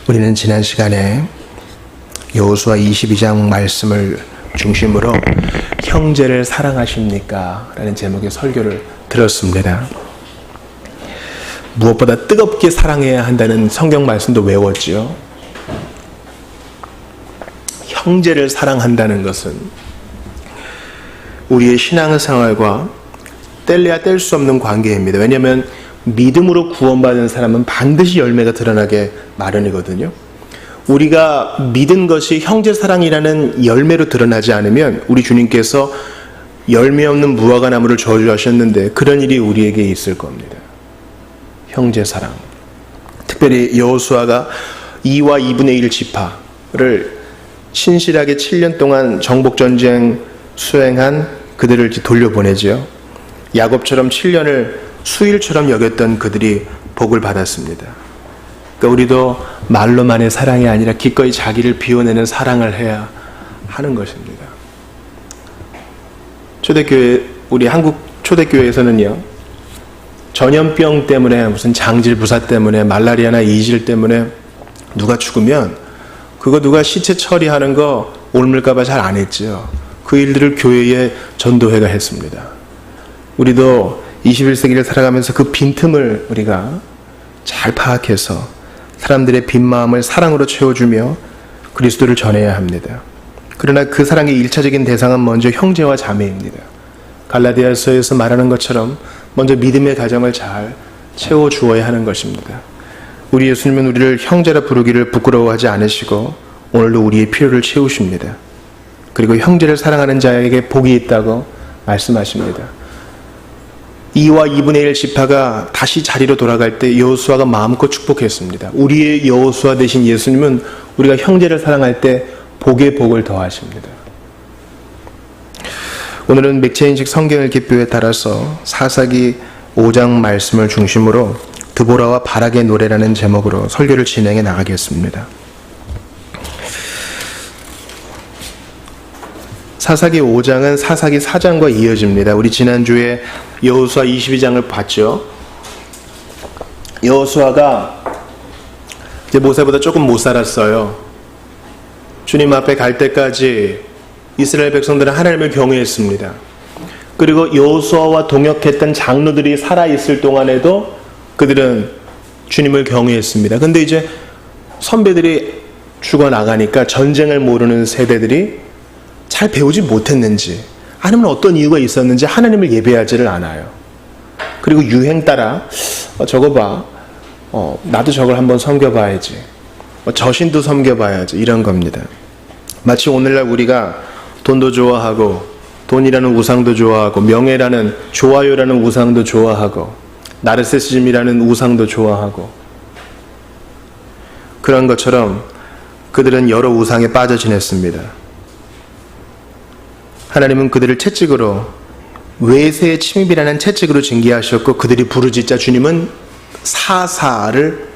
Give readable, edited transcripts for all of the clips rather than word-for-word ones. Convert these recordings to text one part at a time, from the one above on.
우리는 지난 시간에 여호수아 22장 말씀을 중심으로 형제를 사랑하십니까? 라는 제목의 설교를 들었습니다. 무엇보다 뜨겁게 사랑해야 한다는 성경 말씀도 외웠지요. 형제를 사랑한다는 것은 우리의 신앙생활과 뗄래야 뗄 수 없는 관계입니다. 왜냐하면 믿음으로 구원받은 사람은 반드시 열매가 드러나게 마련이거든요. 우리가 믿은 것이 형제사랑이라는 열매로 드러나지 않으면 우리 주님께서 열매 없는 무화과 나무를 저주하셨는데 그런 일이 우리에게 있을 겁니다. 형제사랑. 특별히 여호수아가 2와 2분의 1 지파를 신실하게 7년 동안 정복전쟁 수행한 그들을 돌려보내죠. 야곱처럼 7년을 수일처럼 여겼던 그들이 복을 받았습니다. 그러니까 우리도 말로만의 사랑이 아니라 기꺼이 자기를 비워내는 사랑을 해야 하는 것입니다. 초대교회, 우리 한국 초대교회에서는요, 전염병 때문에 무슨 장질 부사 때문에 말라리아나 이질 때문에 누가 죽으면 그거 누가 시체 처리하는 거 옮을까봐 잘 안 했죠. 그 일들을 교회의 전도회가 했습니다. 우리도 21세기를 살아가면서 그 빈틈을 우리가 잘 파악해서 사람들의 빈 마음을 사랑으로 채워주며 그리스도를 전해야 합니다. 그러나 그 사랑의 1차적인 대상은 먼저 형제와 자매입니다. 갈라디아서에서 말하는 것처럼 먼저 믿음의 가정을 잘 채워주어야 하는 것입니다. 우리 예수님은 우리를 형제라 부르기를 부끄러워하지 않으시고 오늘도 우리의 필요를 채우십니다. 그리고 형제를 사랑하는 자에게 복이 있다고 말씀하십니다. 2와 2분의 1 지파가 다시 자리로 돌아갈 때 여호수아가 마음껏 축복했습니다. 우리의 여호수아 되신 예수님은 우리가 형제를 사랑할 때 복의 복을 더하십니다. 오늘은 맥체인식 성경을 기표에 따라서 사사기 5장 말씀을 중심으로 드보라와 바락의 노래라는 제목으로 설교를 진행해 나가겠습니다. 사사기 5장은 사사기 4장과 이어집니다. 우리 지난주에 여호수아 22장을 봤죠. 여호수아가 이제 모세보다 조금 못 살았어요. 주님 앞에 갈 때까지 이스라엘 백성들은 하나님을 경외했습니다. 그리고 여호수아와 동역했던 장로들이 살아있을 동안에도 그들은 주님을 경외했습니다. 근데 이제 선배들이 죽어나가니까 전쟁을 모르는 세대들이 잘 배우지 못했는지 아니면 어떤 이유가 있었는지 하나님을 예배하지를 않아요. 그리고 유행 따라 저거 봐, 나도 저걸 한번 섬겨봐야지, 저 신도 섬겨봐야지, 이런 겁니다. 마치 오늘날 우리가 돈도 좋아하고 돈이라는 우상도 좋아하고 명예라는, 좋아요라는 우상도 좋아하고 나르시시즘이라는 우상도 좋아하고 그런 것처럼 그들은 여러 우상에 빠져 지냈습니다. 하나님은 그들을 채찍으로, 외세의 침입이라는 채찍으로 징계하셨고 그들이 부르짖자 주님은 사사를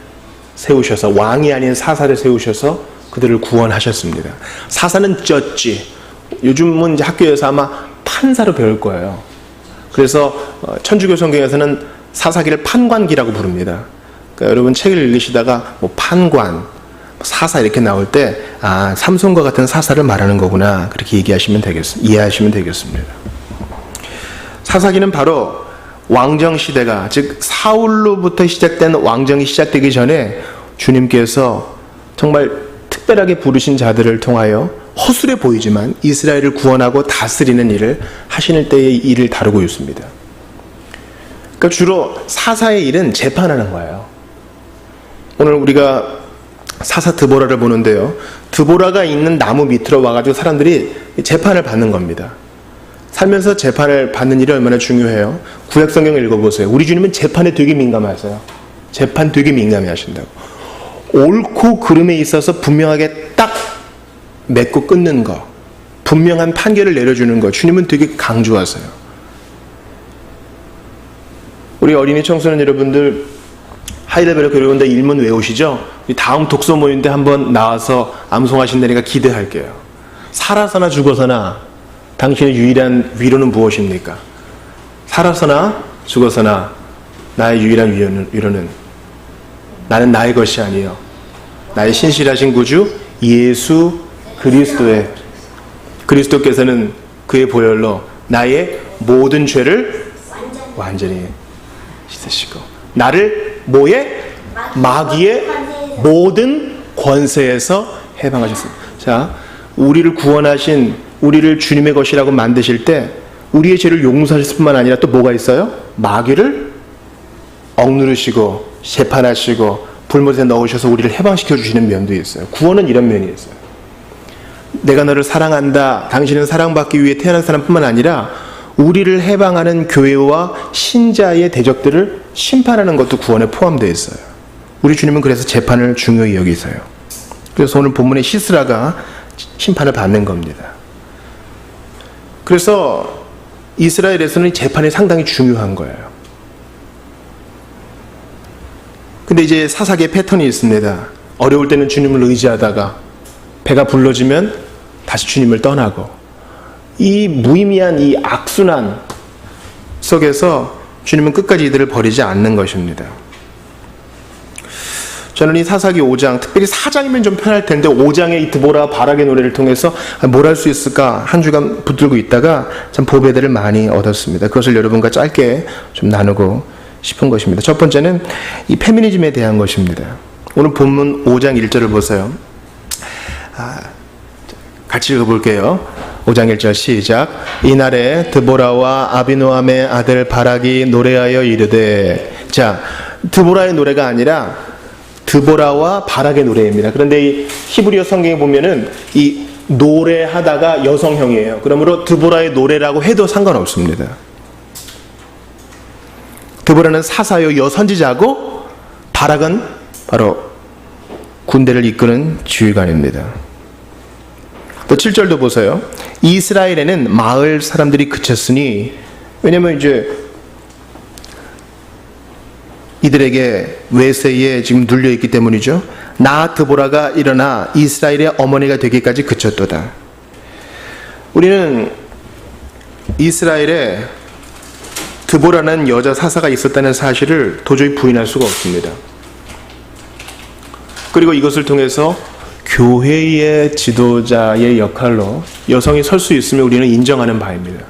세우셔서, 왕이 아닌 사사를 세우셔서 그들을 구원하셨습니다. 사사는 쩌지, 요즘은 이제 학교에서 아마 판사로 배울 거예요. 그래서 천주교 성경에서는 사사기를 판관기라고 부릅니다. 그러니까 여러분 책을 읽으시다가 뭐 판관, 사사 이렇게 나올 때 삼손과 같은 사사를 말하는 거구나, 그렇게 이해하시면 되겠습니다. 사사기는 바로 왕정시대가, 즉 사울로부터 시작된 왕정이 시작되기 전에 주님께서 정말 특별하게 부르신 자들을 통하여 허술해 보이지만 이스라엘을 구원하고 다스리는 일을 하시는 때의 일을 다루고 있습니다. 그러니까 주로 사사의 일은 재판하는 거예요. 오늘 우리가 사사 드보라를 보는데요, 드보라가 있는 나무 밑으로 와가지고 사람들이 재판을 받는 겁니다. 살면서 재판을 받는 일이 얼마나 중요해요. 구약성경을 읽어보세요. 우리 주님은 재판에 되게 민감하세요. 재판 되게 민감해 하신다고. 옳고 그름에 있어서 분명하게 딱 맺고 끊는 거, 분명한 판결을 내려주는 거, 주님은 되게 강조하세요. 우리 어린이 청소년 여러분들 하이레벨 교류원대 일문 외우시죠? 다음 독서 모임 때 한번 나와서 암송하신다니까 기대할게요. 살아서나 죽어서나 당신의 유일한 위로는 무엇입니까? 살아서나 죽어서나 나의 유일한 위로는 나는 나의 것이 아니요 나의 신실하신 구주 예수 그리스도께서는 그의 보혈로 나의 모든 죄를 완전히 씻으시고 나를 마귀의 모든 권세에서 해방하셨습니다. 자, 우리를 구원하신 우리를 주님의 것이라고 만드실 때 우리의 죄를 용서하실 뿐만 아니라 또 뭐가 있어요? 마귀를 억누르시고 재판하시고 불못에 넣으셔서 우리를 해방시켜 주시는 면도 있어요. 구원은 이런 면이 있어요. 내가 너를 사랑한다. 당신은 사랑받기 위해 태어난 사람뿐만 아니라 우리를 해방하는 교회와 신자의 대적들을 심판하는 것도 구원에 포함되어 있어요. 우리 주님은 그래서 재판을 중요히 여기세요. 그래서 오늘 본문의 시스라가 심판을 받는 겁니다. 그래서 이스라엘에서는 재판이 상당히 중요한 거예요. 근데 이제 사사기의 패턴이 있습니다. 어려울 때는 주님을 의지하다가 배가 불러지면 다시 주님을 떠나고 이 무의미한 이 악순환 속에서 주님은 끝까지 이들을 버리지 않는 것입니다. 저는 이 사사기 5장, 특별히 4장이면 좀 편할 텐데 5장의 이 드보라 바락의 노래를 통해서 뭘 할 수 있을까 한 주간 붙들고 있다가 참 보배들을 많이 얻었습니다. 그것을 여러분과 짧게 좀 나누고 싶은 것입니다. 첫 번째는 이 페미니즘에 대한 것입니다. 오늘 본문 5장 1절을 보세요. 같이 읽어볼게요. 5장 1절 시작. 이날에 드보라와 아비노함의 아들 바락이 노래하여 이르되. 자, 드보라의 노래가 아니라 드보라와 바락의 노래입니다. 그런데 이 히브리어 성경에 보면은 이 노래하다가 여성형이에요. 그러므로 드보라의 노래라고 해도 상관없습니다. 드보라는 사사요 여선지자고 바락은 바로 군대를 이끄는 지휘관입니다. 또 7절도 보세요. 이스라엘에는 마을 사람들이 그쳤으니, 왜냐면 이제 이들에게 외세에 지금 눌려있기 때문이죠. 나 드보라가 일어나 이스라엘의 어머니가 되기까지 그쳤도다. 우리는 이스라엘에 드보라는 여자 사사가 있었다는 사실을 도저히 부인할 수가 없습니다. 그리고 이것을 통해서 교회의 지도자의 역할로 여성이 설 수 있으면 우리는 인정하는 바입니다.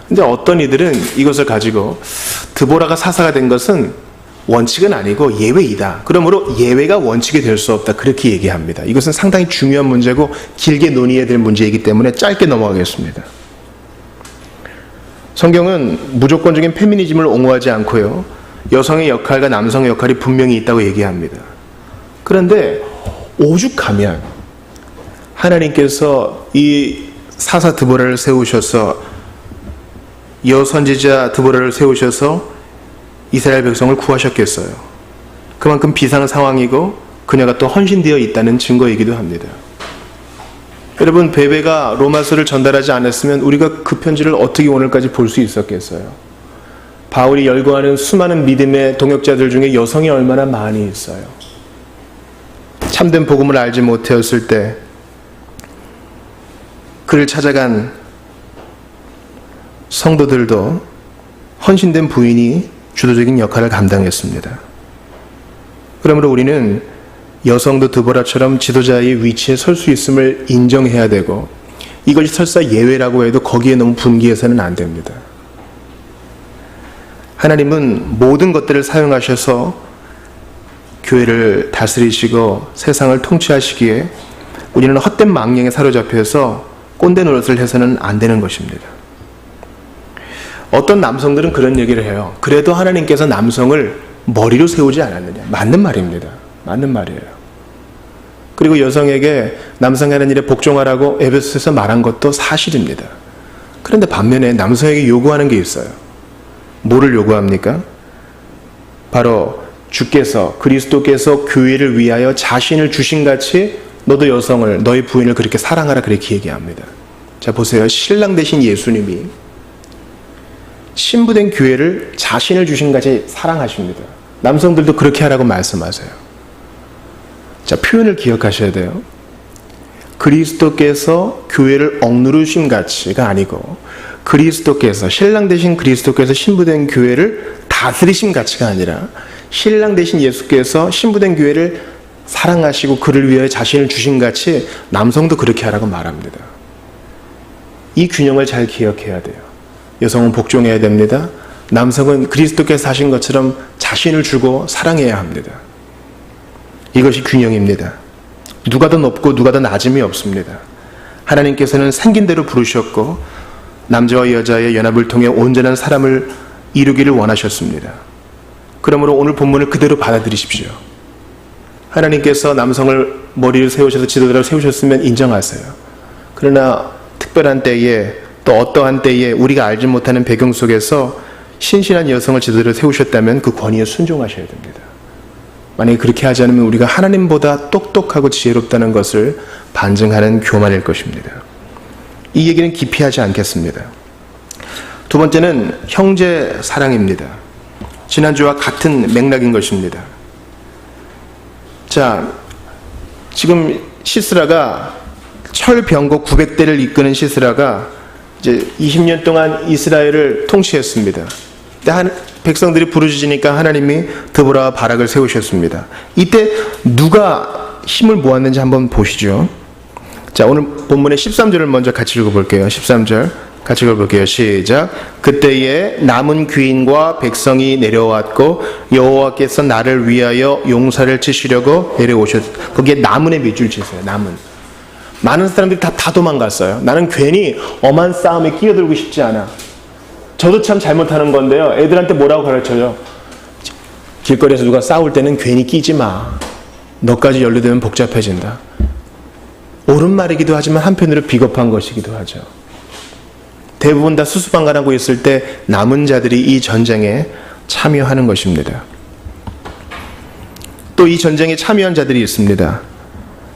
근데 어떤 이들은 이것을 가지고 드보라가 사사가 된 것은 원칙은 아니고 예외이다. 그러므로 예외가 원칙이 될 수 없다. 그렇게 얘기합니다. 이것은 상당히 중요한 문제고 길게 논의해야 될 문제이기 때문에 짧게 넘어가겠습니다. 성경은 무조건적인 페미니즘을 옹호하지 않고요. 여성의 역할과 남성의 역할이 분명히 있다고 얘기합니다. 그런데 오죽하면 하나님께서 이 사사 드보라를 세우셔서 여선지자 드보라를 세우셔서 이스라엘 백성을 구하셨겠어요. 그만큼 비상 상황이고 그녀가 또 헌신되어 있다는 증거이기도 합니다. 여러분, 베베가 로마서를 전달하지 않았으면 우리가 그 편지를 어떻게 오늘까지 볼 수 있었겠어요? 바울이 열거하는 수많은 믿음의 동역자들 중에 여성이 얼마나 많이 있어요. 참된 복음을 알지 못하였을 때 그를 찾아간 성도들도 헌신된 부인이 주도적인 역할을 감당했습니다. 그러므로 우리는 여성도 드보라처럼 지도자의 위치에 설 수 있음을 인정해야 되고, 이것이 설사 예외라고 해도 거기에 너무 분기해서는 안 됩니다. 하나님은 모든 것들을 사용하셔서 교회를 다스리시고 세상을 통치하시기에 우리는 헛된 망령에 사로잡혀서 꼰대 노릇을 해서는 안 되는 것입니다. 어떤 남성들은 그런 얘기를 해요. 그래도 하나님께서 남성을 머리로 세우지 않았느냐. 맞는 말입니다. 맞는 말이에요. 그리고 여성에게 남성이 하는 일에 복종하라고 에베소서에서 말한 것도 사실입니다. 그런데 반면에 남성에게 요구하는 게 있어요. 뭐를 요구합니까? 바로 주께서, 그리스도께서 교회를 위하여 자신을 주신 같이 너도 여성을, 너의 부인을 그렇게 사랑하라, 그렇게 얘기합니다. 자, 보세요. 신랑 되신 예수님이 신부된 교회를 자신을 주신 같이 사랑하십니다. 남성들도 그렇게 하라고 말씀하세요. 자, 표현을 기억하셔야 돼요. 그리스도께서 교회를 억누르심 같이가 아니고, 그리스도께서, 신랑 되신 그리스도께서 신부된 교회를 다스리심 같이가 아니라, 신랑 되신 예수께서 신부된 교회를 사랑하시고 그를 위해 자신을 주신 같이 남성도 그렇게 하라고 말합니다. 이 균형을 잘 기억해야 돼요. 여성은 복종해야 됩니다. 남성은 그리스도께서 하신 것처럼 자신을 주고 사랑해야 합니다. 이것이 균형입니다. 누가 더 높고 누가 더 낮음이 없습니다. 하나님께서는 생긴 대로 부르셨고 남자와 여자의 연합을 통해 온전한 사람을 이루기를 원하셨습니다. 그러므로 오늘 본문을 그대로 받아들이십시오. 하나님께서 남성을 머리를 세우셔서 지도자로 세우셨으면 인정하세요. 그러나 특별한 때에 또 어떠한 때에 우리가 알지 못하는 배경 속에서 신실한 여성을 지도자로 세우셨다면 그 권위에 순종하셔야 됩니다. 만약에 그렇게 하지 않으면 우리가 하나님보다 똑똑하고 지혜롭다는 것을 반증하는 교만일 것입니다. 이 얘기는 깊이 하지 않겠습니다. 두 번째는 형제 사랑입니다. 지난주와 같은 맥락인 것입니다. 자, 지금 시스라가 철병거 900대를 이끄는 시스라가 이제 20년 동안 이스라엘을 통치했습니다. 근데 백성들이 부르짖으니까 하나님이 드보라와 바락을 세우셨습니다. 이때 누가 힘을 모았는지 한번 보시죠. 자, 오늘 본문의 13절을 먼저 같이 읽어볼게요. 13절 같이 읽어볼게요. 시작. 그때에 남은 귀인과 백성이 내려왔고 여호와께서 나를 위하여 용사를 치시려고 내려오셨. 거기에 남은의 밑줄 치세요. 남은. 많은 사람들이 다 도망갔어요. 나는 괜히 엄한 싸움에 끼어들고 싶지 않아. 저도 참 잘못하는 건데요. 애들한테 뭐라고 가르쳐요? 길거리에서 누가 싸울 때는 괜히 끼지 마. 너까지 연루되면 복잡해진다. 옳은 말이기도 하지만 한편으로 비겁한 것이기도 하죠. 대부분 다 수수방관하고 있을 때 남은 자들이 이 전쟁에 참여하는 것입니다. 또 이 전쟁에 참여한 자들이 있습니다.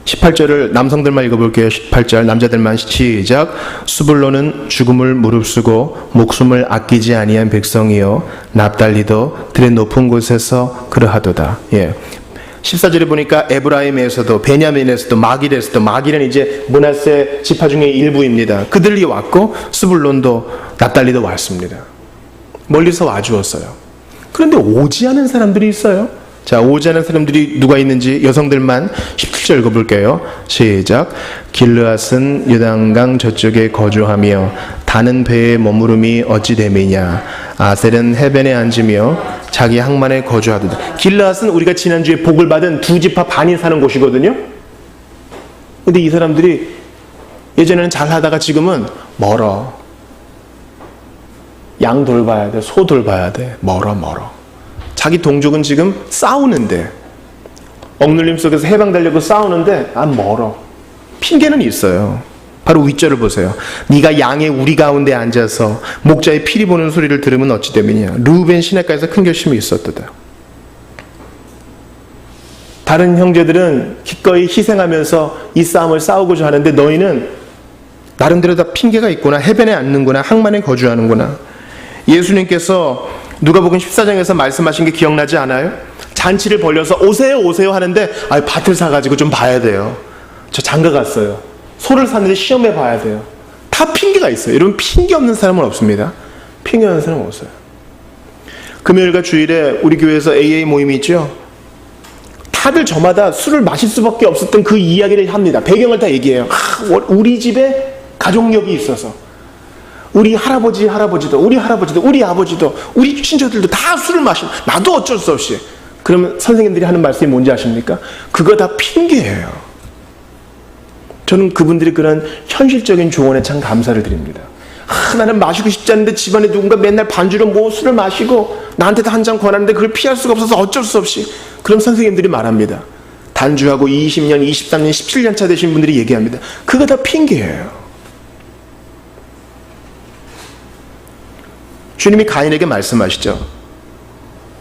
18절을 남성들만 읽어볼게요. 18절 남자들만 시작. 수불로는 죽음을 무릅쓰고 목숨을 아끼지 아니한 백성이요 납달리도 들의 높은 곳에서 그러하도다. 예. 14절에 보니까 에브라임에서도 베냐민에서도 마길에서도, 마길은 이제 므낫세 지파 중에 일부입니다. 그들이 왔고 스불론도 납달리도 왔습니다. 멀리서 와주었어요. 그런데 오지 않은 사람들이 있어요. 자, 오지 않은 사람들이 누가 있는지 여성들만 17절 읽어볼게요. 시작. 길르앗은 요단강 저쪽에 거주하며 다는 배에 머무름이 어찌 됨이냐. 아셀은 해변에 앉으며 자기 항만에 거주하도다. 길르앗은 우리가 지난주에 복을 받은 두 지파 반이 사는 곳이거든요. 근데 이 사람들이 예전에는 잘 하다가 지금은 멀어. 양 돌봐야 돼, 소 돌봐야 돼. 멀어. 자기 동족은 지금 싸우는데, 억눌림 속에서 해방되려고 싸우는데 멀어. 핑계는 있어요. 바로 윗절을 보세요. 네가 양의 우리 가운데 앉아서 목자의 피리 보는 소리를 들으면 어찌 됨이냐. 르우벤 시내가에서 큰 결심이 있었도다. 다른 형제들은 기꺼이 희생하면서 이 싸움을 싸우고자 하는데 너희는 나름대로 다 핑계가 있구나. 해변에 앉는구나. 항만에 거주하는구나. 예수님께서 누가복음 14장에서 말씀하신 게 기억나지 않아요? 잔치를 벌려서 오세요 하는데 밭을 사가지고 좀 봐야 돼요. 저 장가 갔어요. 소를 샀는데 시험해 봐야 돼요. 다 핑계가 있어요. 여러분, 핑계 없는 사람은 없습니다. 핑계 없는 사람은 없어요. 금요일과 주일에 우리 교회에서 AA 모임이 있죠. 다들 저마다 술을 마실 수밖에 없었던 그 이야기를 합니다. 배경을 다 얘기해요. 우리 집에 가족력이 있어서 우리 할아버지도 우리 아버지도 우리 친척들도 다 술을 마시고 나도 어쩔 수 없이. 그러면 선생님들이 하는 말씀이 뭔지 아십니까? 그거 다 핑계예요. 저는 그분들이 그런 현실적인 조언에 참 감사를 드립니다. 나는 마시고 싶지 않은데 집안에 누군가 맨날 반주로 술을 마시고 나한테도 한 잔 권하는데 그걸 피할 수가 없어서 어쩔 수 없이. 그럼 선생님들이 말합니다. 단주하고 20년, 23년, 17년 차 되신 분들이 얘기합니다. 그거 다 핑계예요. 주님이 가인에게 말씀하시죠.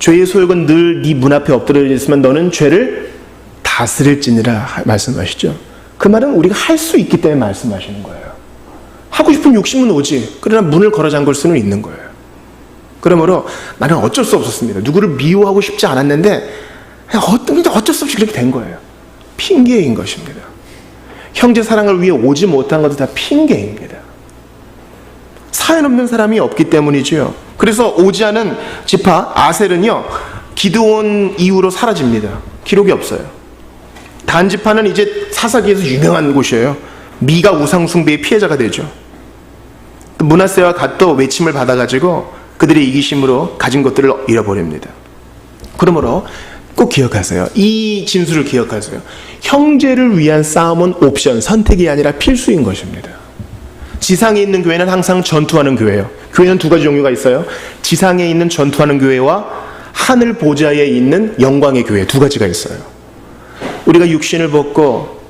죄의 소욕은 늘 네 문 앞에 엎드려 있으면 너는 죄를 다스릴지니라 말씀하시죠. 그 말은 우리가 할 수 있기 때문에 말씀하시는 거예요. 하고 싶은 욕심은 오지. 그러나 문을 걸어 잠글 수는 있는 거예요. 그러므로 나는 어쩔 수 없었습니다. 누구를 미워하고 싶지 않았는데 어쩔 수 없이 그렇게 된 거예요. 핑계인 것입니다. 형제 사랑을 위해 오지 못한 것도 다 핑계입니다. 사연 없는 사람이 없기 때문이죠. 그래서 오지 않은 지파 아셀은요, 기드온 이후로 사라집니다. 기록이 없어요. 단지파는 이제 사사기에서 유명한 곳이에요. 미가 우상숭배의 피해자가 되죠. 므낫세와 갓도 외침을 받아가지고 그들의 이기심으로 가진 것들을 잃어버립니다. 그러므로 꼭 기억하세요. 이 진술을 기억하세요. 형제를 위한 싸움은 옵션, 선택이 아니라 필수인 것입니다. 지상에 있는 교회는 항상 전투하는 교회예요. 교회는 두 가지 종류가 있어요. 지상에 있는 전투하는 교회와 하늘 보좌에 있는 영광의 교회, 두 가지가 있어요. 우리가 육신을 벗고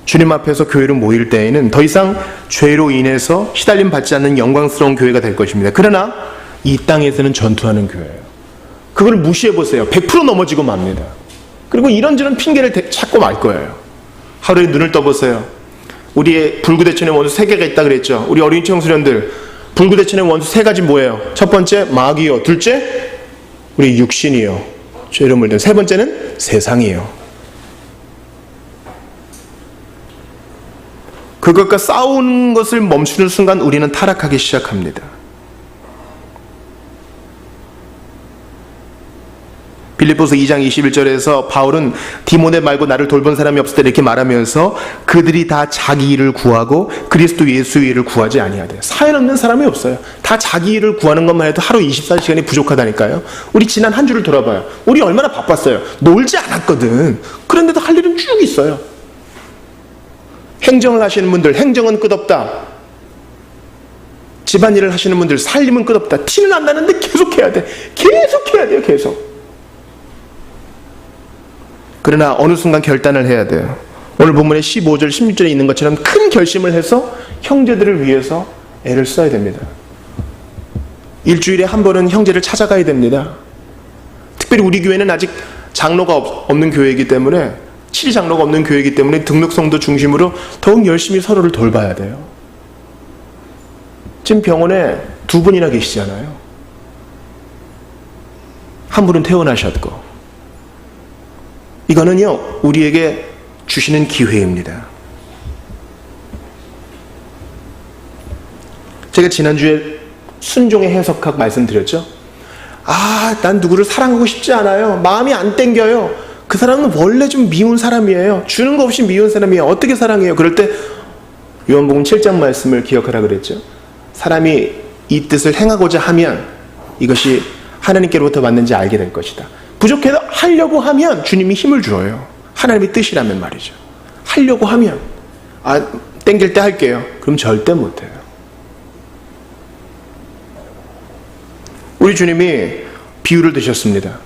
주님 앞에서 교회로 모일 때에는 더 이상 죄로 인해서 시달림 받지 않는 영광스러운 교회가 될 것입니다. 그러나 이 땅에서는 전투하는 교회예요. 그걸 무시해 보세요. 100% 넘어지고 맙니다. 그리고 이런저런 핑계를 찾고 말 거예요. 하루에 눈을 떠보세요. 우리의 불구대천의 원수 3개가 있다 그랬죠. 우리 어린이 청소년들, 불구대천의 원수 3가지 뭐예요? 첫 번째 마귀요, 둘째 우리 육신이요, 죄로 물든, 세 번째는 세상이요. 그것과 싸우는 것을 멈추는 순간 우리는 타락하기 시작합니다. 빌립보서 2장 21절에서 바울은 디모데 말고 나를 돌본 사람이 없을 때 이렇게 말하면서 그들이 다 자기 일을 구하고 그리스도 예수의 일을 구하지 아니하되. 사연 없는 사람이 없어요. 다 자기 일을 구하는 것만 해도 하루 24시간이 부족하다니까요. 우리 지난 한 주를 돌아봐요. 우리 얼마나 바빴어요. 놀지 않았거든. 그런데도 할 일은 쭉 있어요. 행정을 하시는 분들, 행정은 끝없다. 집안일을 하시는 분들, 살림은 끝없다. 티는 안 나는데 계속 해야 돼. 계속 해야 돼요. 계속. 그러나 어느 순간 결단을 해야 돼요. 오늘 본문의 15절, 16절에 있는 것처럼 큰 결심을 해서 형제들을 위해서 애를 써야 됩니다. 일주일에 한 번은 형제를 찾아가야 됩니다. 특별히 우리 교회는 아직 장로가 없는 교회이기 때문에, 치장로가 없는 교회이기 때문에 등록성도 중심으로 더욱 열심히 서로를 돌봐야 돼요. 지금 병원에 2분이나 계시잖아요. 한 분은 퇴원하셨고. 이거는요, 우리에게 주시는 기회입니다. 제가 지난주에 순종의 해석학 말씀드렸죠? 난 누구를 사랑하고 싶지 않아요. 마음이 안 땡겨요. 그 사람은 원래 좀 미운 사람이에요. 주는 거 없이 미운 사람이에요. 어떻게 사랑해요? 그럴 때 요한복음 7장 말씀을 기억하라 그랬죠. 사람이 이 뜻을 행하고자 하면 이것이 하나님께로부터 왔는지 알게 될 것이다. 부족해도 하려고 하면 주님이 힘을 줘요. 하나님의 뜻이라면 말이죠. 하려고 하면 땡길 때 할게요. 그럼 절대 못해요. 우리 주님이 비유를 드셨습니다.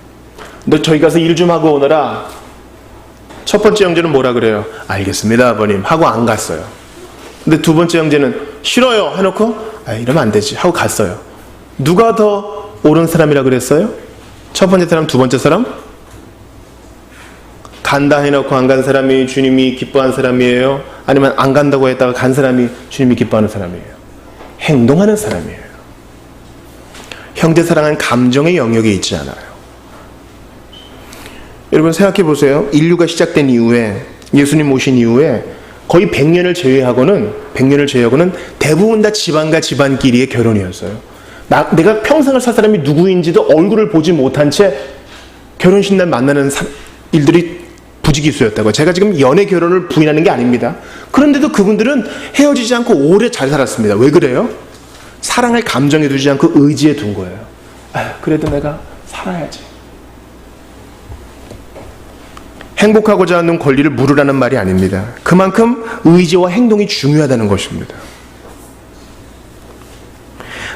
너 저희 가서 일 좀 하고 오너라. 첫 번째 형제는 뭐라 그래요? 알겠습니다 아버님 하고 안 갔어요. 근데 두 번째 형제는 싫어요 해놓고 이러면 안 되지 하고 갔어요. 누가 더 옳은 사람이라 그랬어요? 첫 번째 사람, 두 번째 사람? 간다 해놓고 안 간 사람이 주님이 기뻐한 사람이에요? 아니면 안 간다고 했다가 간 사람이 주님이 기뻐하는 사람이에요? 행동하는 사람이에요. 형제 사랑은 감정의 영역에 있지 않아요. 여러분 생각해 보세요. 인류가 시작된 이후에, 예수님 오신 이후에 거의 100년을 제외하고는 대부분 다 집안과 집안끼리의 결혼이었어요. 내가 평생을 살 사람이 누구인지도 얼굴을 보지 못한 채 결혼식 날 만나는 일들이 부지기수였다고. 제가 지금 연애 결혼을 부인하는 게 아닙니다. 그런데도 그분들은 헤어지지 않고 오래 잘 살았습니다. 왜 그래요? 사랑을 감정에 두지 않고 의지에 둔 거예요. 그래도 내가 살아야지. 행복하고자 하는 권리를 물으라는 말이 아닙니다. 그만큼 의지와 행동이 중요하다는 것입니다.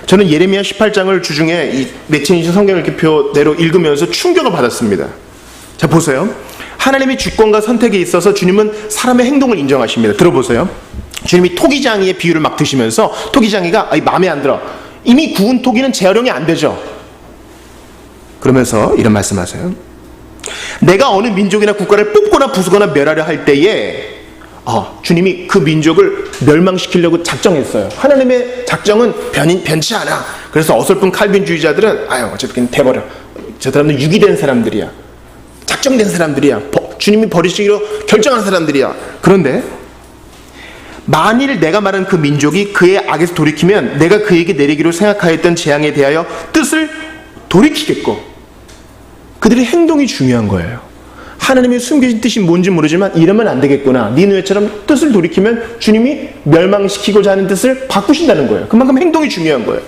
저는 예레미야 18장을 주중에 이 매체인신 성경 읽기표대로 읽으면서 충격을 받았습니다. 자, 보세요. 하나님의 주권과 선택에 있어서 주님은 사람의 행동을 인정하십니다. 들어보세요. 주님이 토기장이의 비유를 막 드시면서 토기장이가 마음에 안 들어. 이미 구운 토기는 재활용이 안 되죠. 그러면서 이런 말씀하세요. 내가 어느 민족이나 국가를 뽑거나 부수거나 멸하려 할 때에 주님이 그 민족을 멸망시키려고 작정했어요. 하나님의 작정은 변치 않아. 그래서 어설픈 칼빈주의자들은 어쨌든 돼버려. 저 사람들 유기된 사람들이야. 작정된 사람들이야. 주님이 버리시기로 결정한 사람들이야. 그런데 만일 내가 말한 그 민족이 그의 악에서 돌이키면 내가 그에게 내리기로 생각하였던 재앙에 대하여 뜻을 돌이키겠고, 그들의 행동이 중요한 거예요. 하나님의 숨겨진 뜻이 뭔지 모르지만 이러면 안 되겠구나. 니느웨처럼 뜻을 돌이키면 주님이 멸망시키고자 하는 뜻을 바꾸신다는 거예요. 그만큼 행동이 중요한 거예요.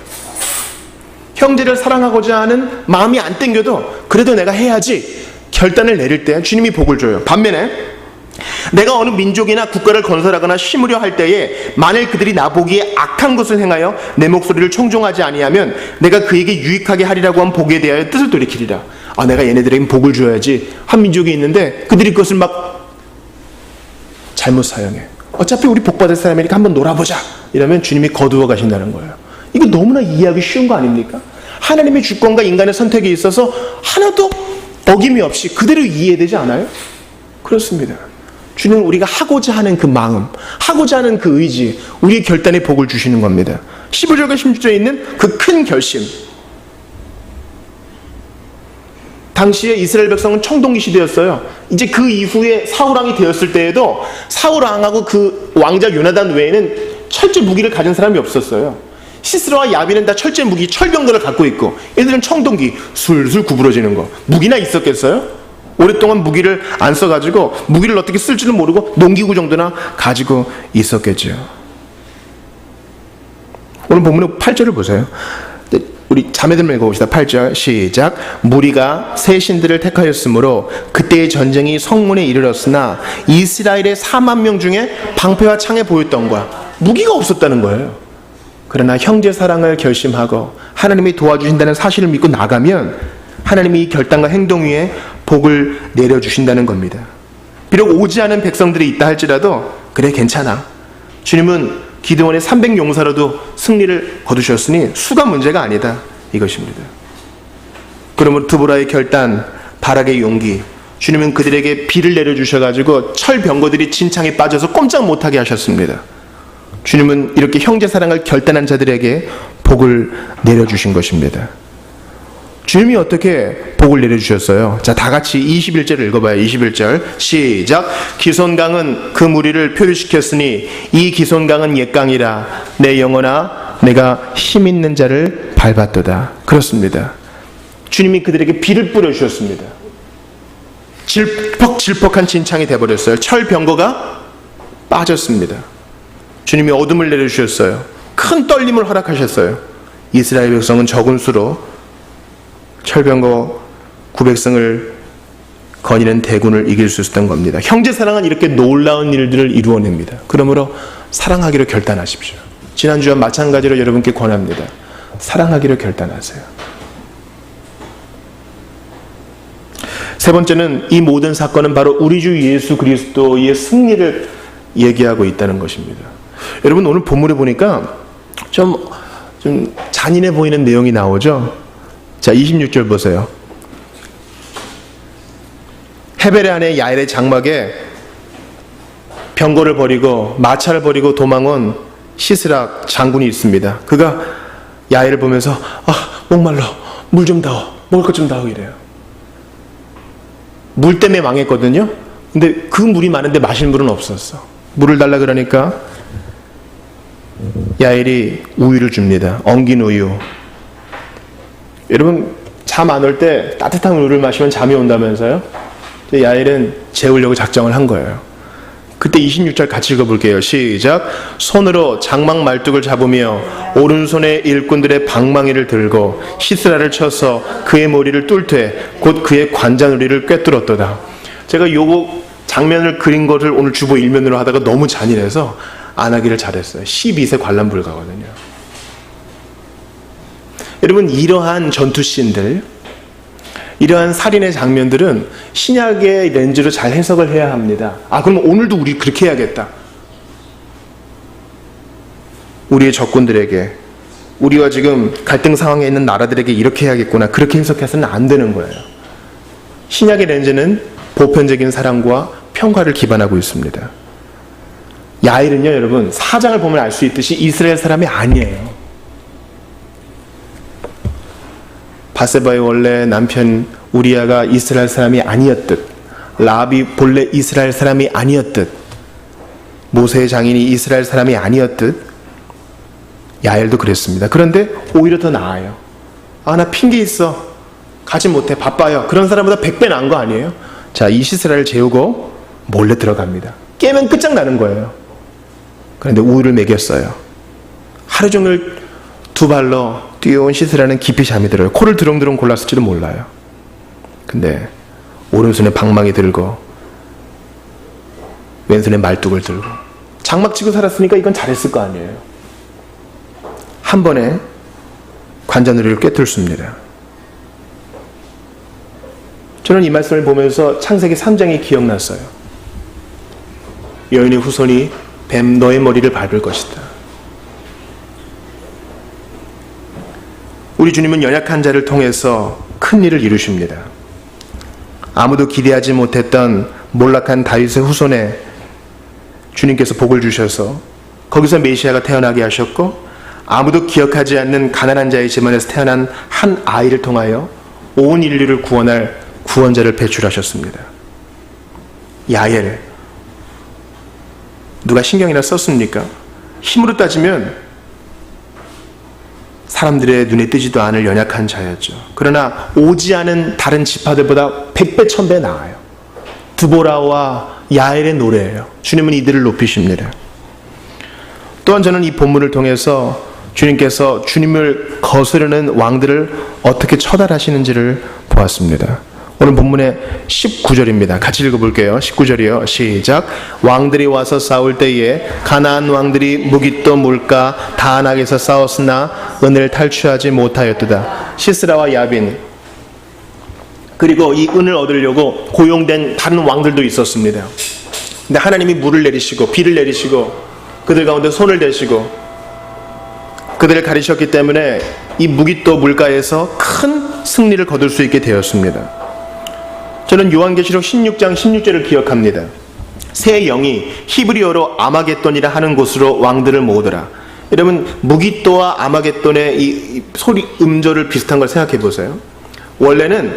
형제를 사랑하고자 하는 마음이 안 땡겨도 그래도 내가 해야지 결단을 내릴 때 주님이 복을 줘요. 반면에 내가 어느 민족이나 국가를 건설하거나 심으려 할 때에 만일 그들이 나보기에 악한 것을 행하여 내 목소리를 청종하지 아니하면 내가 그에게 유익하게 하리라고 한 복에 대하여 뜻을 돌이키리라. 내가 얘네들에게 복을 줘야지. 한 민족이 있는데 그들이 그것을 막 잘못 사용해. 어차피 우리 복받을 사람이니까 한번 놀아보자. 이러면 주님이 거두어 가신다는 거예요. 이거 너무나 이해하기 쉬운 거 아닙니까? 하나님의 주권과 인간의 선택에 있어서 하나도 어김이 없이 그대로 이해되지 않아요? 그렇습니다. 주님은 우리가 하고자 하는 그 마음, 하고자 하는 그 의지, 우리의 결단에 복을 주시는 겁니다. 15절과 16절에 있는 그 큰 결심. 당시에 이스라엘 백성은 청동기 시대였어요. 이제 그 이후에 사울왕이 되었을 때에도 사울왕하고 그 왕자 요나단 외에는 철제 무기를 가진 사람이 없었어요. 시스라와 야비는 다 철제 무기, 철병거를 갖고 있고 얘들은 청동기, 술술 구부러지는 거. 무기나 있었겠어요? 오랫동안 무기를 안 써가지고 무기를 어떻게 쓸지는 모르고 농기구 정도나 가지고 있었겠죠. 오늘 본문의 8절을 보세요. 우리 자매들 읽어봅시다. 8절 시작. 무리가 새 신들을 택하였으므로 그때의 전쟁이 성문에 이르렀으나 이스라엘의 4만 명 중에 방패와 창에 보였던과 무기가 없었다는 거예요. 그러나 형제 사랑을 결심하고 하나님이 도와주신다는 사실을 믿고 나가면 하나님이 이 결단과 행동 위에 복을 내려주신다는 겁니다. 비록 오지 않은 백성들이 있다 할지라도 그래 괜찮아. 주님은 기드온의 300용사로도 승리를 거두셨으니 수가 문제가 아니다. 이것입니다. 그러므로 드보라의 결단, 바락의 용기, 주님은 그들에게 비를 내려주셔가지고 철병거들이 진창에 빠져서 꼼짝 못하게 하셨습니다. 주님은 이렇게 형제 사랑을 결단한 자들에게 복을 내려주신 것입니다. 주님이 어떻게 복을 내려주셨어요? 자, 다 같이 21절을 읽어봐요. 21절 시작. 기손강은 그 무리를 표류시켰으니 이 기손강은 옛강이라 내 영혼아 내가 힘있는 자를 밟았도다. 그렇습니다. 주님이 그들에게 비를 뿌려주셨습니다. 질퍽질퍽한 진창이 돼버렸어요. 철병거가 빠졌습니다. 주님이 어둠을 내려주셨어요. 큰 떨림을 허락하셨어요. 이스라엘 백성은 적은 수로 철병거 900승을 거니는 대군을 이길 수 있었던 겁니다. 형제 사랑은 이렇게 놀라운 일들을 이루어냅니다. 그러므로 사랑하기로 결단하십시오. 지난주와 마찬가지로 여러분께 권합니다. 사랑하기로 결단하세요. 세 번째는 이 모든 사건은 바로 우리 주 예수 그리스도의 승리를 얘기하고 있다는 것입니다. 여러분 오늘 본문에 보니까 좀 잔인해 보이는 내용이 나오죠. 자, 26절 보세요. 헤벨의 아내 야엘의 장막에 병거를 버리고 마차를 버리고 도망온 시스락 장군이 있습니다. 그가 야엘을 보면서 목말라, 물 좀 다오, 먹을 것 좀 다오 이래요. 물 때문에 망했거든요. 근데 그 물이 많은데 마실 물은 없었어. 물을 달라 그러니까 야엘이 우유를 줍니다. 엉긴 우유. 여러분 잠 안 올 때 따뜻한 우유를 마시면 잠이 온다면서요? 야엘은 재우려고 작정을 한 거예요. 그때 26절 같이 읽어볼게요. 시작. 손으로 장막 말뚝을 잡으며 오른손에 일꾼들의 방망이를 들고 시스라를 쳐서 그의 머리를 뚫되 곧 그의 관자놀이를 꿰뚫었도다. 제가 요거 장면을 그린 거를 오늘 주보 일면으로 하다가 너무 잔인해서 안 하기를 잘했어요. 12세 관람 불가거든요. 여러분 이러한 전투씬들, 이러한 살인의 장면들은 신약의 렌즈로 잘 해석을 해야 합니다. 그럼 오늘도 우리 그렇게 해야겠다. 우리의 적군들에게, 우리와 지금 갈등 상황에 있는 나라들에게 이렇게 해야겠구나. 그렇게 해석해서는 안 되는 거예요. 신약의 렌즈는 보편적인 사랑과 평화를 기반하고 있습니다. 야엘은요, 여러분, 사장을 보면 알 수 있듯이 이스라엘 사람이 아니에요. 바세바의 원래 남편 우리아가 이스라엘 사람이 아니었듯, 라합이 본래 이스라엘 사람이 아니었듯, 모세의 장인이 이스라엘 사람이 아니었듯, 야엘도 그랬습니다. 그런데 오히려 더 나아요. 나 핑계 있어, 가지 못해, 바빠요. 그런 사람보다 100배 나은 거 아니에요? 자, 이 시스라를 재우고 몰래 들어갑니다. 깨면 끝장나는 거예요. 그런데 우유를 먹였어요. 하루 종일 두 발로 뛰어온 시스라는 깊이 잠이 들어요. 코를 드렁드렁 골랐을지도 몰라요. 근데 오른손에 방망이 들고 왼손에 말뚝을 들고 장막 치고 살았으니까 이건 잘했을 거 아니에요. 한 번에 관자놀이를 꿰뚫습니다. 저는 이 말씀을 보면서 창세기 3장이 기억났어요. 여인의 후손이 뱀 너의 머리를 밟을 것이다. 우리 주님은 연약한 자를 통해서 큰 일을 이루십니다. 아무도 기대하지 못했던 몰락한 다윗의 후손에 주님께서 복을 주셔서 거기서 메시아가 태어나게 하셨고, 아무도 기억하지 않는 가난한 자의 집안에서 태어난 한 아이를 통하여 온 인류를 구원할 구원자를 배출하셨습니다. 야엘, 누가 신경이나 썼습니까? 힘으로 따지면 사람들의 눈에 띄지도 않을 연약한 자였죠. 그러나 오지 않은 다른 지파들보다 100배 1000배 나아요. 드보라와 야엘의 노래예요. 주님은 이들을 높이십니다. 또한 저는 이 본문을 통해서 주님께서 주님을 거스르는 왕들을 어떻게 처단하시는지를 보았습니다. 오늘 본문의 19절입니다. 같이 읽어볼게요. 19절이요. 시작. 왕들이 와서 싸울 때에 가나안 왕들이 무깃도 물가 다안악에서 싸웠으나 은을 탈취하지 못하였도다. 시스라와 야빈, 그리고 이 은을 얻으려고 고용된 다른 왕들도 있었습니다. 근데 하나님이 물을 내리시고 비를 내리시고 그들 가운데 손을 대시고 그들을 가리셨기 때문에 이 무깃도 물가에서 큰 승리를 거둘 수 있게 되었습니다. 저는 요한계시록 16장 16절을 기억합니다. 새 영이 히브리어로 아마겟돈이라 하는 곳으로 왕들을 모으더라. 여러분, 무깃도와 아마겟돈의 이 소리 음절을 비슷한 걸 생각해 보세요. 원래는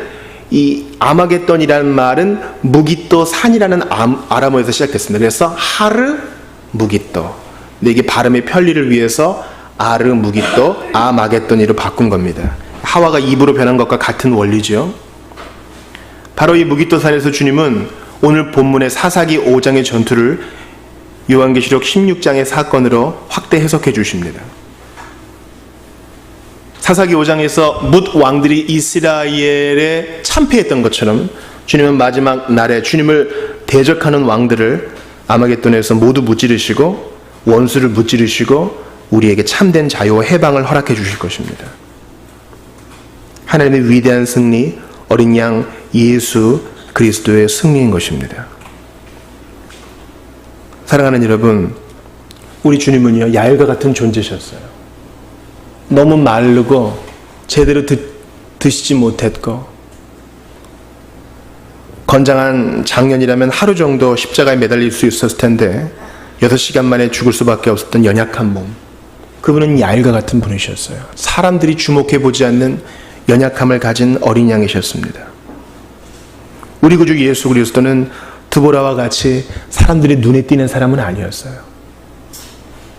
이 아마겟돈이라는 말은 무깃도 산이라는 아람어에서 시작됐습니다. 그래서 하르 무깃도. 근데 이게 발음의 편리를 위해서 아르 무깃도 아마겟돈이로 바꾼 겁니다. 하와가 입으로 변한 것과 같은 원리죠. 바로 이 무깃도산에서 주님은 오늘 본문의 사사기 5장의 전투를 요한계시록 16장의 사건으로 확대 해석해 주십니다. 사사기 5장에서 뭇 왕들이 이스라엘에 참패했던 것처럼 주님은 마지막 날에 주님을 대적하는 왕들을 아마겟돈에서 모두 무찌르시고 원수를 무찌르시고 우리에게 참된 자유와 해방을 허락해 주실 것입니다. 하나님의 위대한 승리, 어린 양 예수 그리스도의 승리인 것입니다. 사랑하는 여러분, 우리 주님은요, 야엘과 같은 존재셨어요. 너무 마르고 제대로 드시지 못했고, 건장한 장년이라면 하루 정도 십자가에 매달릴 수 있었을 텐데 6시간 만에 죽을 수밖에 없었던 연약한 몸, 그분은 야엘과 같은 분이셨어요. 사람들이 주목해보지 않는 연약함을 가진 어린 양이셨습니다. 우리 구주 예수 그리스도는 드보라와 같이 사람들이 눈에 띄는 사람은 아니었어요.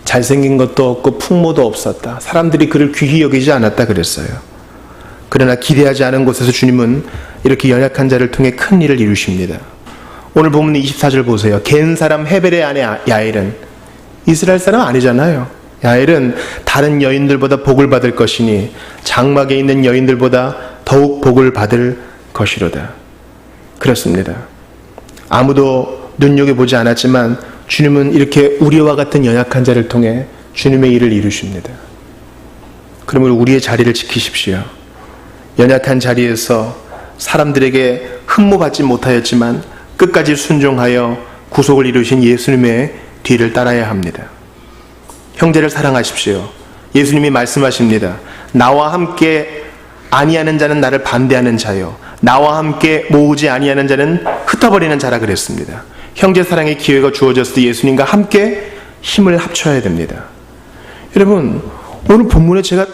잘생긴 것도 없고 풍모도 없었다. 사람들이 그를 귀히 여기지 않았다 그랬어요. 그러나 기대하지 않은 곳에서 주님은 이렇게 연약한 자를 통해 큰 일을 이루십니다. 오늘 보면 24절 보세요. 겐 사람 헤벨의 아내 야엘은 이스라엘 사람 아니잖아요. 야엘은 다른 여인들보다 복을 받을 것이니 장막에 있는 여인들보다 더욱 복을 받을 것이로다. 그렇습니다. 아무도 눈여겨보지 않았지만 주님은 이렇게 우리와 같은 연약한 자를 통해 주님의 일을 이루십니다. 그러므로 우리의 자리를 지키십시오. 연약한 자리에서 사람들에게 흠모받지 못하였지만 끝까지 순종하여 구속을 이루신 예수님의 뒤를 따라야 합니다. 형제를 사랑하십시오. 예수님이 말씀하십니다. 나와 함께 아니하는 자는 나를 반대하는 자요, 나와 함께 모으지 아니하는 자는 흩어버리는 자라 그랬습니다. 형제 사랑의 기회가 주어졌을 때 예수님과 함께 힘을 합쳐야 됩니다. 여러분, 오늘 본문에 제가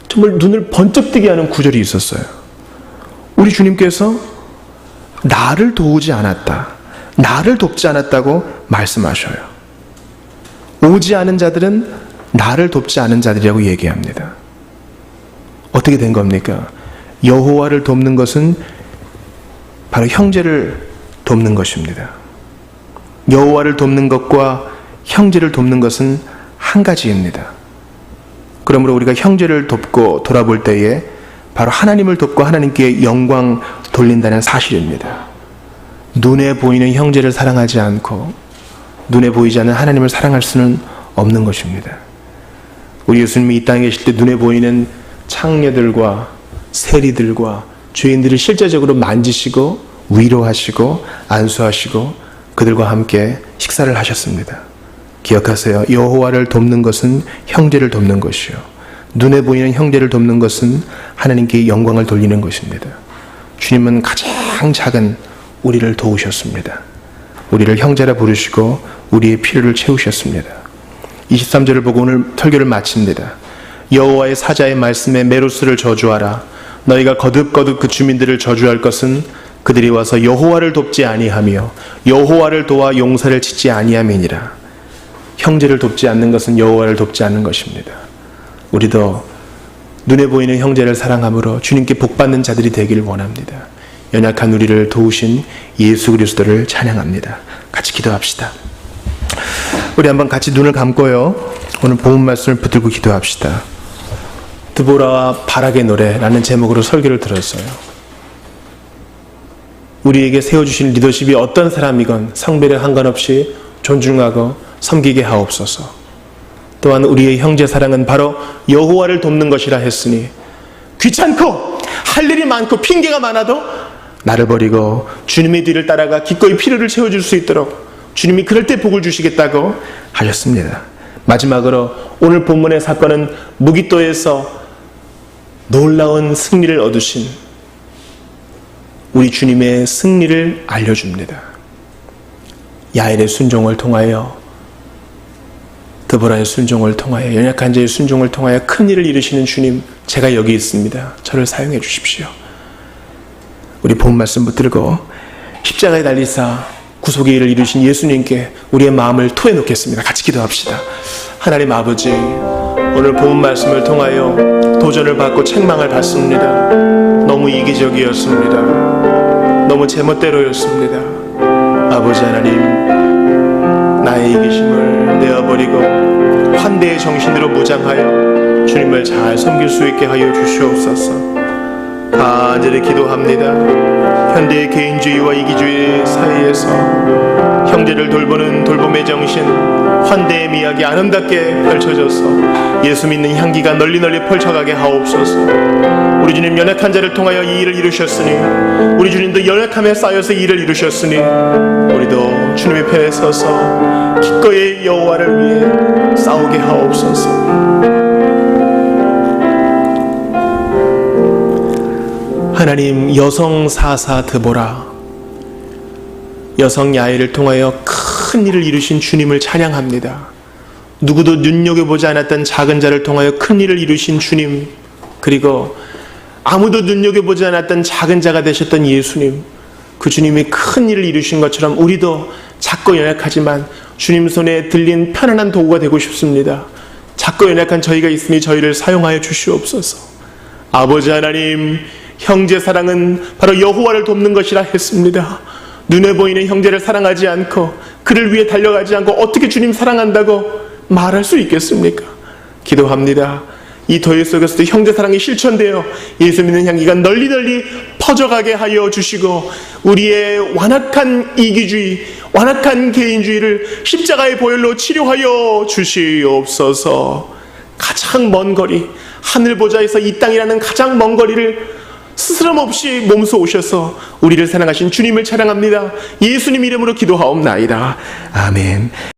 정말 눈을 번쩍 뜨게 하는 구절이 있었어요. 우리 주님께서 나를 도우지 않았다, 나를 돕지 않았다고 말씀하셔요. 오지 않은 자들은 나를 돕지 않은 자들이라고 얘기합니다. 어떻게 된 겁니까? 여호와를 돕는 것은 바로 형제를 돕는 것입니다. 여호와를 돕는 것과 형제를 돕는 것은 한 가지입니다. 그러므로 우리가 형제를 돕고 돌아볼 때에 바로 하나님을 돕고 하나님께 영광 돌린다는 사실입니다. 눈에 보이는 형제를 사랑하지 않고 눈에 보이지 않는 하나님을 사랑할 수는 없는 것입니다. 우리 예수님이 이 땅에 계실 때 눈에 보이는 창녀들과 세리들과 죄인들을 실제적으로 만지시고 위로하시고 안수하시고 그들과 함께 식사를 하셨습니다. 기억하세요. 여호와를 돕는 것은 형제를 돕는 것이요, 눈에 보이는 형제를 돕는 것은 하나님께 영광을 돌리는 것입니다. 주님은 가장 작은 우리를 도우셨습니다. 우리를 형제라 부르시고 우리의 필요를 채우셨습니다. 23절을 보고 오늘 설교를 마칩니다. 여호와의 사자의 말씀에 메로스를 저주하라. 너희가 거듭거듭 그 주민들을 저주할 것은 그들이 와서 여호와를 돕지 아니하며 여호와를 도와 용사를 짓지 아니함이니라. 형제를 돕지 않는 것은 여호와를 돕지 않는 것입니다. 우리도 눈에 보이는 형제를 사랑함으로 주님께 복받는 자들이 되기를 원합니다. 연약한 우리를 도우신 예수 그리스도를 찬양합니다. 같이 기도합시다. 우리 한번 같이 눈을 감고요, 오늘 본문 말씀을 붙들고 기도합시다. 드보라와 바락의 노래라는 제목으로 설교를 들었어요. 우리에게 세워주신 리더십이 어떤 사람이건 성별에 상관없이 존중하고 섬기게 하옵소서. 또한 우리의 형제 사랑은 바로 여호와를 돕는 것이라 했으니 귀찮고 할 일이 많고 핑계가 많아도 나를 버리고 주님의 뒤를 따라가 기꺼이 필요를 채워줄 수 있도록 주님이 그럴 때 복을 주시겠다고 하셨습니다. 마지막으로 오늘 본문의 사건은 무기또에서 놀라운 승리를 얻으신 우리 주님의 승리를 알려줍니다. 야엘의 순종을 통하여, 드보라의 순종을 통하여, 연약한 자의 순종을 통하여 큰 일을 이루시는 주님, 제가 여기 있습니다. 저를 사용해 주십시오. 우리 본 말씀 붙들고 십자가에 달리사 구속의 일을 이루신 예수님께 우리의 마음을 토해 놓겠습니다. 같이 기도합시다. 하나님 아버지, 오늘 본 말씀을 통하여 도전을 받고 책망을 받습니다. 너무 이기적이었습니다. 너무 제멋대로였습니다. 아버지 하나님, 나의 이기심을 내어버리고 환대의 정신으로 무장하여 주님을 잘 섬길 수 있게 하여 주시옵소서. 간절히 기도합니다. 현대의 개인주의와 이기주의 사이에서 형제를 돌보는 돌봄의 정신, 환대의 미학이 아름답게 펼쳐져서 예수 믿는 향기가 널리 펼쳐가게 하옵소서. 우리 주님, 연약한 자를 통하여 이 일을 이루셨으니 우리 주님도 연약함에 쌓여서 이 일을 이루셨으니 우리도 주님의 편에 서서 기꺼이 여호와를 위해 싸우게 하옵소서. 하나님, 여성 사사 드보라, 여성 야엘을 통하여 큰 일을 이루신 주님을 찬양합니다. 누구도 눈여겨보지 않았던 작은 자를 통하여 큰 일을 이루신 주님, 그리고 아무도 눈여겨보지 않았던 작은 자가 되셨던 예수님, 그 주님이 큰 일을 이루신 것처럼 우리도 작고 연약하지만 주님 손에 들린 편안한 도구가 되고 싶습니다. 작고 연약한 저희가 있으니 저희를 사용하여 주시옵소서. 아버지 하나님, 형제 사랑은 바로 여호와를 돕는 것이라 했습니다. 눈에 보이는 형제를 사랑하지 않고 그를 위해 달려가지 않고 어떻게 주님 사랑한다고 말할 수 있겠습니까? 기도합니다. 이 더위 속에서도 형제 사랑이 실천되어 예수 믿는 향기가 널리 퍼져가게 하여 주시고 우리의 완악한 이기주의, 완악한 개인주의를 십자가의 보혈로 치료하여 주시옵소서. 가장 먼 거리, 하늘 보좌에서 이 땅이라는 가장 먼 거리를 스스럼 없이 몸소 오셔서 우리를 사랑하신 주님을 찬양합니다. 예수님 이름으로 기도하옵나이다. 아멘.